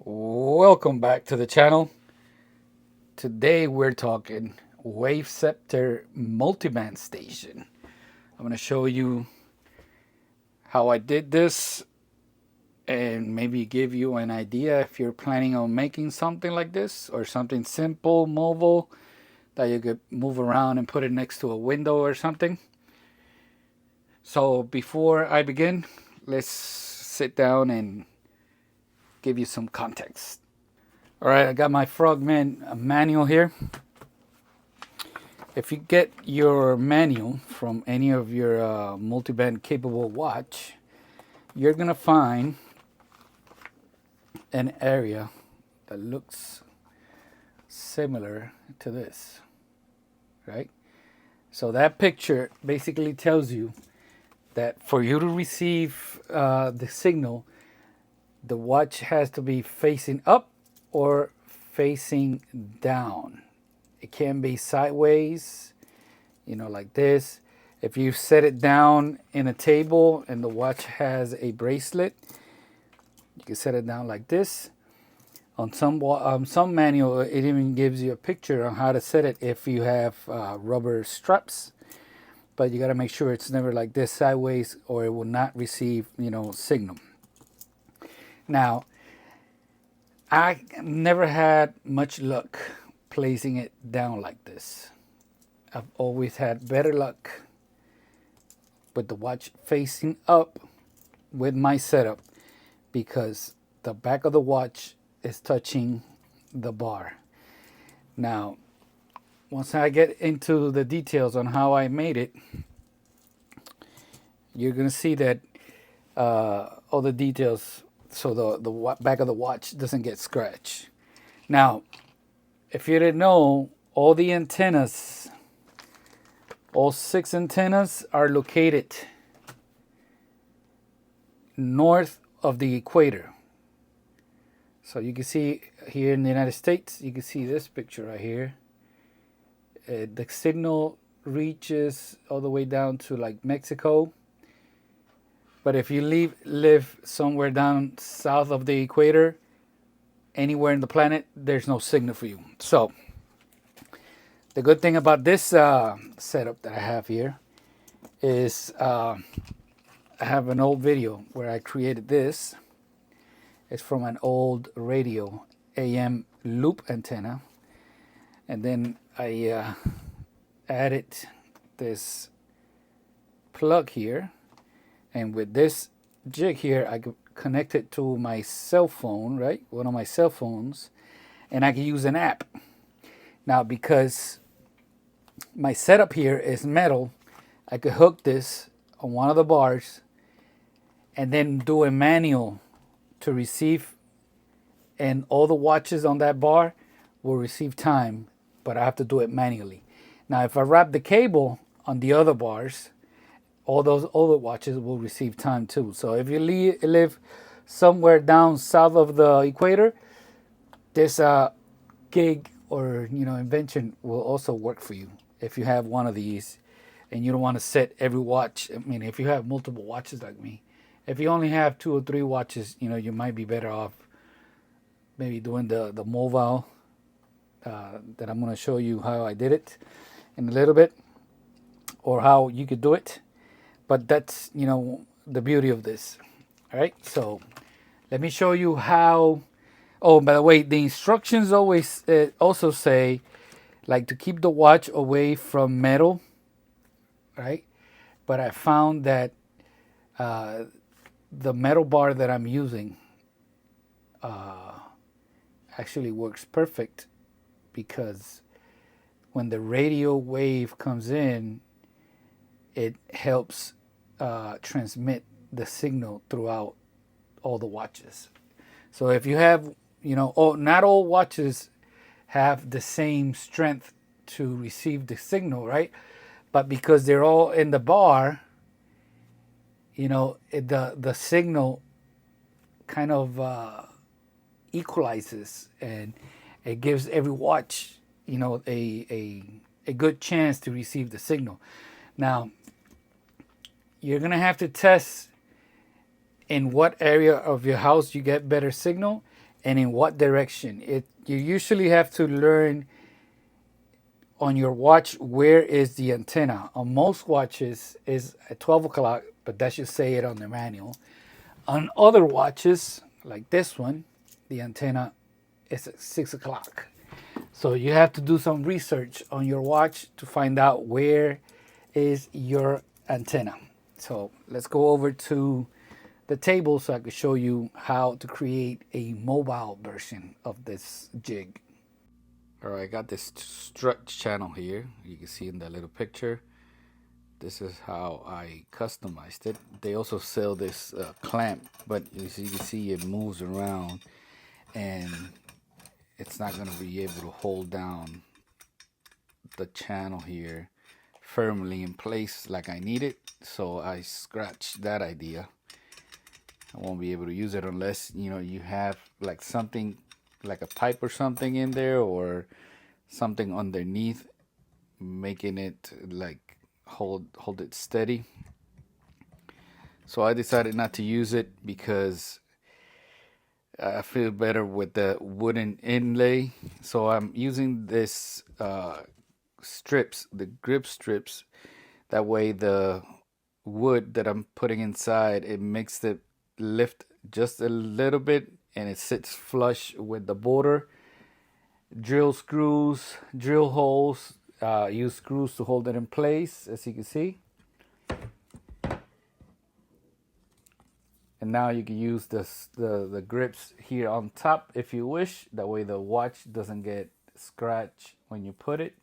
Welcome back to the channel. Today we're talking Wave Ceptor multiband station. I'm going to show you how I did this and maybe give you an idea if you're planning on making something like this or something simple, mobile, that you could move around and put it next to a window or something. So before I begin, let's sit down and give you some context. All right, I got my Frogman manual here. If you get your manual from any of your multiband capable watch, you're gonna find an area that looks similar to this, right? So that picture basically tells you that for you to receive the signal, the watch has to be facing up or facing down. It can be sideways, like this. If you set it down in a table and the watch has a bracelet, you can set it down like this. On some manual, it even gives you a picture on how to set it if you have rubber straps. But you got to make sure it's never like this sideways, or it will not receive, signal. Now, I never had much luck placing it down like this. I've always had better luck with the watch facing up with my setup because the back of the watch is touching the bar. Now, once I get into the details on how I made it, you're going to see that all the details, so the back of the watch doesn't get scratched. Now, if you didn't know, all the antennas, all 6 antennas are located north of the equator. So you can see here in the United States, you can see this picture right here. The signal reaches all the way down to like Mexico. But if you live somewhere down south of the equator, anywhere in the planet, there's no signal for you. So the good thing about this setup that I have here is I have an old video where I created this. It's from an old radio AM loop antenna. And then I added this plug here. And with this jig here, I could connect it to my cell phone, right? One of my cell phones. And I can use an app. Now, because my setup here is metal, I could hook this on one of the bars and then do a manual to receive. And all the watches on that bar will receive time, but I have to do it manually. Now, if I wrap the cable on the other bars, all those other watches will receive time too. So if you live somewhere down south of the equator, this gig or invention will also work for you if you have one of these and you don't want to set every watch. I mean, if you have multiple watches like me, if you only have 2 or 3 watches, you might be better off maybe doing the mobile that I'm going to show you how I did it in a little bit, or how you could do it. But that's, the beauty of this. All right, so let me show you how. Oh, by the way, the instructions always also say, like, to keep the watch away from metal, right? But I found that the metal bar that I'm using actually works perfect, because when the radio wave comes in, it helps transmit the signal throughout all the watches. So if you have, not all watches have the same strength to receive the signal, right? But because they're all in the bar, the signal kind of equalizes, and it gives every watch, a good chance to receive the signal. Now, you're going to have to test in what area of your house you get better signal, and in what direction. You usually have to learn on your watch where is the antenna. On most watches is at 12 o'clock, but that should say it on the manual. On other watches, like this one, the antenna is at 6 o'clock. So you have to do some research on your watch to find out where is your antenna. So let's go over to the table so I can show you how to create a mobile version of this jig. All right, I got this strut channel here. You can see in that little picture. This is how I customized it. They also sell this clamp, but as you can see, it moves around and it's not going to be able to hold down the channel here firmly in place like I need it. So I scratched that idea. I won't be able to use it unless you have like something like a pipe or something in there or something underneath making it like hold it steady. So I decided not to use it because I feel better with the wooden inlay. So I'm using this strips, the grip strips. That way the wood that I'm putting inside, it makes it lift just a little bit and it sits flush with the border. Drill screws, drill holes, use screws to hold it in place, as you can see. And now you can use the grips here on top if you wish. That way the watch doesn't get scratched when you put it.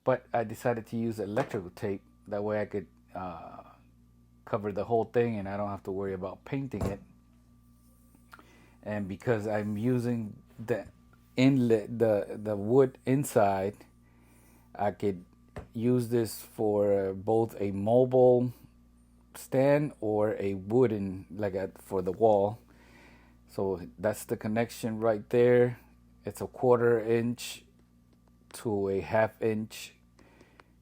But I decided to use electrical tape. That way I could cover the whole thing and I don't have to worry about painting it. And because I'm using the inlet, the wood inside, I could use this for both a mobile stand or a wooden, like for the wall. So that's the connection right there. It's a 1/4 inch to a 1/2 inch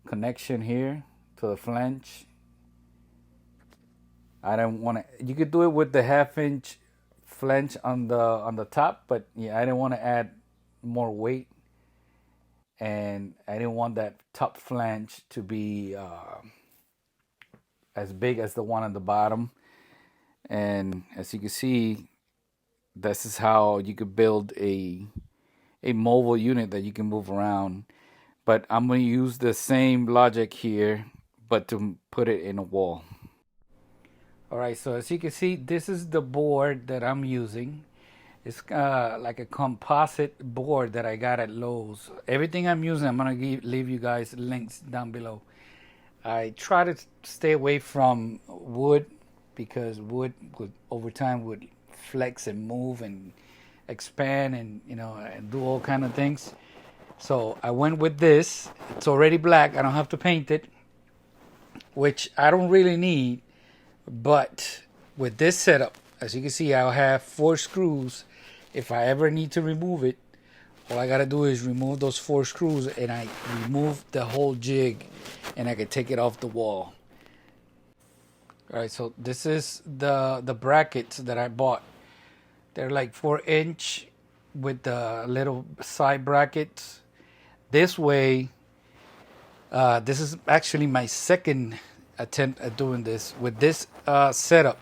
connection here to the flange. I don't want to. You could do it with the 1/2 inch flange on the top, but yeah, I didn't want to add more weight, and I didn't want that top flange to be as big as the one on the bottom. And as you can see, this is how you could build a mobile unit that you can move around. But I'm going to use the same logic here, but to put it in a wall. All right, so as you can see, this is the board that I'm using. It's like a composite board that I got at Lowe's. Everything I'm using, I'm going to leave you guys links down below. I try to stay away from wood because wood over time would flex and move and expand and and do all kind of things. So I went with this. It's already black. I don't have to paint it, which I don't really need. But with this setup, as you can see, I'll have 4 screws. If I ever need to remove it, all I gotta do is remove those 4 screws and I remove the whole jig and I can take it off the wall. Alright, so this is the brackets that I bought. They're like 4-inch with the little side brackets. This way, this is actually my second attempt at doing this. With this setup,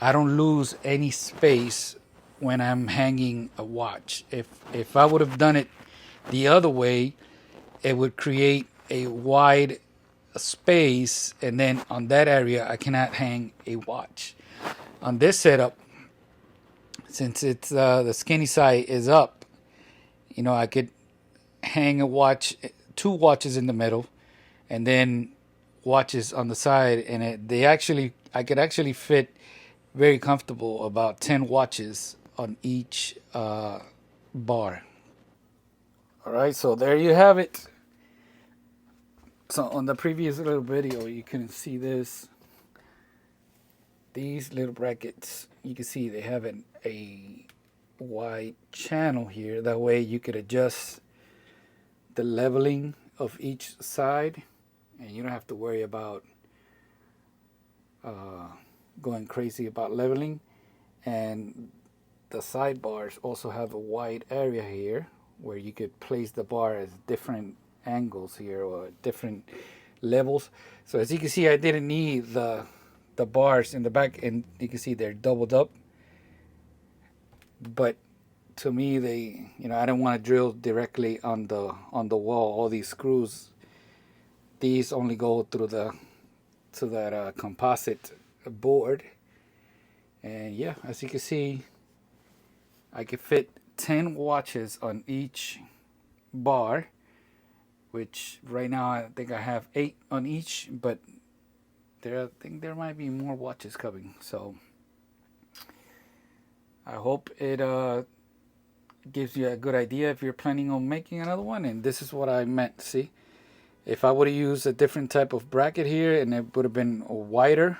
I don't lose any space when I'm hanging a watch. If I would have done it the other way, it would create a wide space, and then on that area I cannot hang a watch. On this setup, since it's the skinny side is up, I could hang a watch, 2 watches in the middle, and then watches on the side, and I could actually fit very comfortable about 10 watches on each bar. All right, so there you have it. So on the previous little video, you couldn't see this. These little brackets, you can see they have a wide channel here. That way you could adjust the leveling of each side, and you don't have to worry about going crazy about leveling. And the sidebars also have a wide area here where you could place the bar at different angles here or different levels. So as you can see, I didn't need the bars in the back, and you can see they're doubled up. But to me, they, I don't want to drill directly on the wall. All these screws, these only go through to that composite board. And yeah, as you can see, I can fit 10 watches on each bar, which right now I think I have 8 on each, but I think there might be more watches coming. So I hope it gives you a good idea if you're planning on making another one. And this is what I meant. See, if I would have used a different type of bracket here and it would have been wider,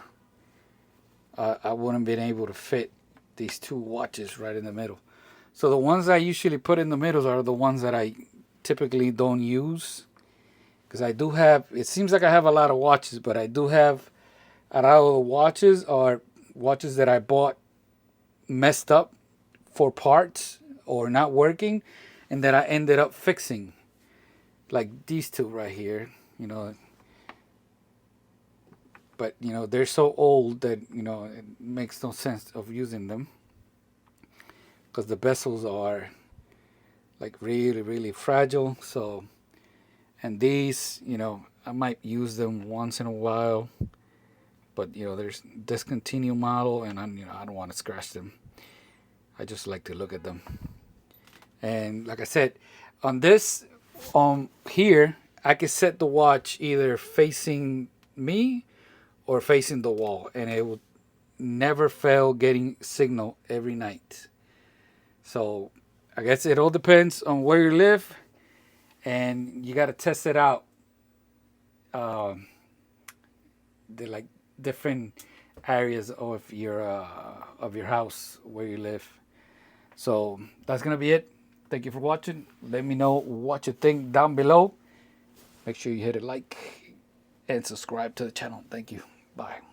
I wouldn't have been able to fit these 2 watches right in the middle. So the ones I usually put in the middle are the ones that I typically don't use, because I do have, it seems like I have a lot of watches, but I do have a lot of the watches are watches that I bought messed up for parts or not working, and that I ended up fixing, like these 2 right here, but they're so old that it makes no sense of using them, because the bezels are like really, really fragile. So, and these, I might use them once in a while, but there's discontinued model, and I don't want to scratch them. I just like to look at them. And like I said, on this here, I can set the watch either facing me or facing the wall, and it will never fail getting signal every night. So I guess it all depends on where you live, and you got to test it out. They're like different areas of your house where you live. So that's gonna be it. Thank you for watching. Let me know what you think down below. Make sure you hit a like and subscribe to the channel. Thank you. Bye.